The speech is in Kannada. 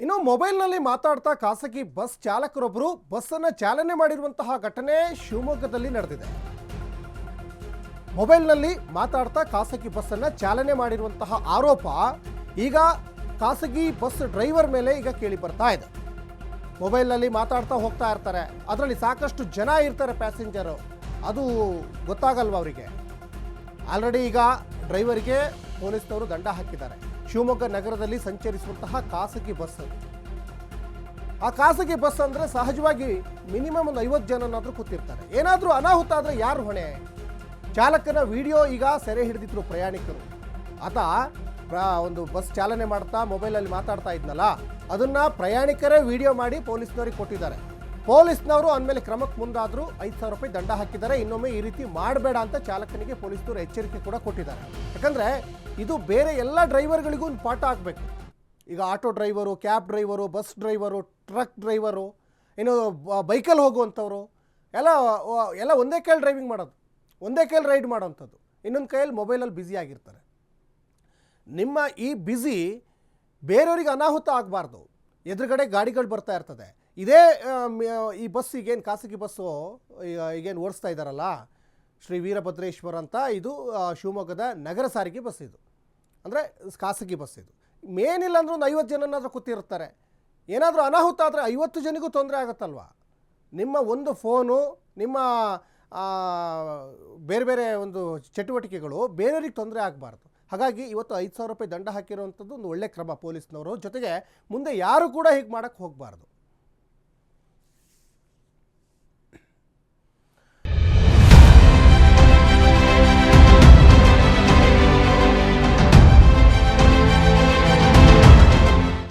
ಇನ್ನು ಮೊಬೈಲ್ನಲ್ಲಿ ಮಾತಾಡ್ತಾ ಖಾಸಗಿ ಬಸ್ ಚಾಲಕರೊಬ್ಬರು ಬಸ್ಸನ್ನು ಚಾಲನೆ ಮಾಡಿರುವಂತಹ ಘಟನೆ ಶಿವಮೊಗ್ಗದಲ್ಲಿ ನಡೆದಿದೆ. ಮೊಬೈಲ್ನಲ್ಲಿ ಮಾತಾಡ್ತಾ ಖಾಸಗಿ ಬಸ್ಸನ್ನು ಚಾಲನೆ ಮಾಡಿರುವಂತಹ ಆರೋಪ ಈಗ ಖಾಸಗಿ ಬಸ್ ಡ್ರೈವರ್ ಮೇಲೆ ಈಗ ಕೇಳಿ ಬರ್ತಾ ಇದೆ. ಮೊಬೈಲ್ನಲ್ಲಿ ಮಾತಾಡ್ತಾ ಹೋಗ್ತಾ ಇರ್ತಾರೆ, ಅದರಲ್ಲಿ ಸಾಕಷ್ಟು ಜನ ಇರ್ತಾರೆ ಪ್ಯಾಸೆಂಜರು, ಅದು ಗೊತ್ತಾಗಲ್ವ ಅವರಿಗೆ. ಆಲ್ರೆಡಿ ಈಗ ಡ್ರೈವರ್ಗೆ ಪೊಲೀಸ್ನವರು ದಂಡ ಹಾಕಿದ್ದಾರೆ. ಶಿವಮೊಗ್ಗ ನಗರದಲ್ಲಿ ಸಂಚರಿಸುವಂತಹ ಖಾಸಗಿ ಬಸ್, ಆ ಖಾಸಗಿ ಬಸ್ ಅಂದರೆ ಸಹಜವಾಗಿ ಮಿನಿಮಮ್ ಒಂದು 50 ಜನನಾದರೂ ಕೂತಿರ್ತಾರೆ. ಏನಾದರೂ ಅನಾಹುತ ಆದರೆ ಯಾರು ಹೊಣೆ? ಚಾಲಕನ ವಿಡಿಯೋ ಈಗ ಸೆರೆ ಹಿಡಿದಿದ್ರು ಪ್ರಯಾಣಿಕರು. ಆತ ಒಂದು ಬಸ್ ಚಾಲನೆ ಮಾಡ್ತಾ ಮೊಬೈಲಲ್ಲಿ ಮಾತಾಡ್ತಾ ಇದ್ನಲ್ಲ, ಅದನ್ನು ಪ್ರಯಾಣಿಕರೇ ವಿಡಿಯೋ ಮಾಡಿ ಪೊಲೀಸ್ನವ್ರಿಗೆ ಕೊಟ್ಟಿದ್ದಾರೆ. ಪೊಲೀಸ್ನವರು ಅಂದಮೇಲೆ ಕ್ರಮಕ್ಕೆ ಮುಂದಾದರೂ 5,000 ರೂಪಾಯಿ ದಂಡ ಹಾಕಿದ್ದಾರೆ. ಇನ್ನೊಮ್ಮೆ ಈ ರೀತಿ ಮಾಡಬೇಡ ಅಂತ ಚಾಲಕನಿಗೆ ಪೊಲೀಸ್ನವರು ಎಚ್ಚರಿಕೆ ಕೂಡ ಕೊಟ್ಟಿದ್ದಾರೆ. ಯಾಕಂದರೆ ಇದು ಬೇರೆ ಎಲ್ಲ ಡ್ರೈವರ್ಗಳಿಗೂ ಒಂದು ಪಾಠ ಆಗಬೇಕು. ಈಗ auto driver, cab driver, bus driver, truck driver, ಇನ್ನು ಬೈಕಲ್ಲಿ ಹೋಗುವಂಥವ್ರು ಎಲ್ಲ ಒಂದೇ ಕೈಯಲ್ಲಿ ಡ್ರೈವಿಂಗ್ ಮಾಡೋದು, ಒಂದೇ ಕೈಯಲ್ಲಿ ರೈಡ್ ಮಾಡೋವಂಥದ್ದು, ಇನ್ನೊಂದು ಕೈಯಲ್ಲಿ ಮೊಬೈಲಲ್ಲಿ ಬ್ಯುಸಿ ಆಗಿರ್ತಾರೆ. ನಿಮ್ಮ ಈ ಬ್ಯುಸಿ ಬೇರೆಯವ್ರಿಗೆ ಅನಾಹುತ ಆಗಬಾರ್ದು. ಎದುರುಗಡೆ ಗಾಡಿಗಳು ಬರ್ತಾ ಇರ್ತದೆ. ಇದೇ ಈ ಬಸ್ ಈಗೇನು ಖಾಸಗಿ ಬಸ್ಸು ಈಗೇನು ಓಡಿಸ್ತಾ ಇದ್ದಾರಲ್ಲ, ಶ್ರೀ ವೀರಭದ್ರೇಶ್ವರ ಅಂತ, ಇದು ಶಿವಮೊಗ್ಗದ ನಗರ ಸಾರಿಗೆ ಬಸ್. ಇದು ಅಂದರೆ ಖಾಸಗಿ ಬಸ್. ಇದು ಮೇನಿಲ್ಲ ಅಂದರೂ ಒಂದು 50 ಜನನಾದರೂ ಕೂತಿರ್ತಾರೆ. ಏನಾದರೂ ಅನಾಹುತ ಆದರೆ 50 ಜನಿಗೂ ತೊಂದರೆ ಆಗುತ್ತಲ್ವ. ನಿಮ್ಮ ಒಂದು ಫೋನು, ನಿಮ್ಮ ಬೇರೆ ಬೇರೆ ಒಂದು ಚಟುವಟಿಕೆಗಳು ಬೇರೆಯವ್ರಿಗೆ ತೊಂದರೆ ಆಗಬಾರ್ದು. ಹಾಗಾಗಿ ಇವತ್ತು 5,000 ರೂಪಾಯಿ ದಂಡ ಹಾಕಿರುವಂಥದ್ದು ಒಂದು ಒಳ್ಳೆ ಕ್ರಮ ಪೊಲೀಸ್ನವರು. ಜೊತೆಗೆ ಮುಂದೆ ಯಾರು ಕೂಡ ಹೀಗೆ ಮಾಡೋಕ್ಕೆ ಹೋಗಬಾರ್ದು.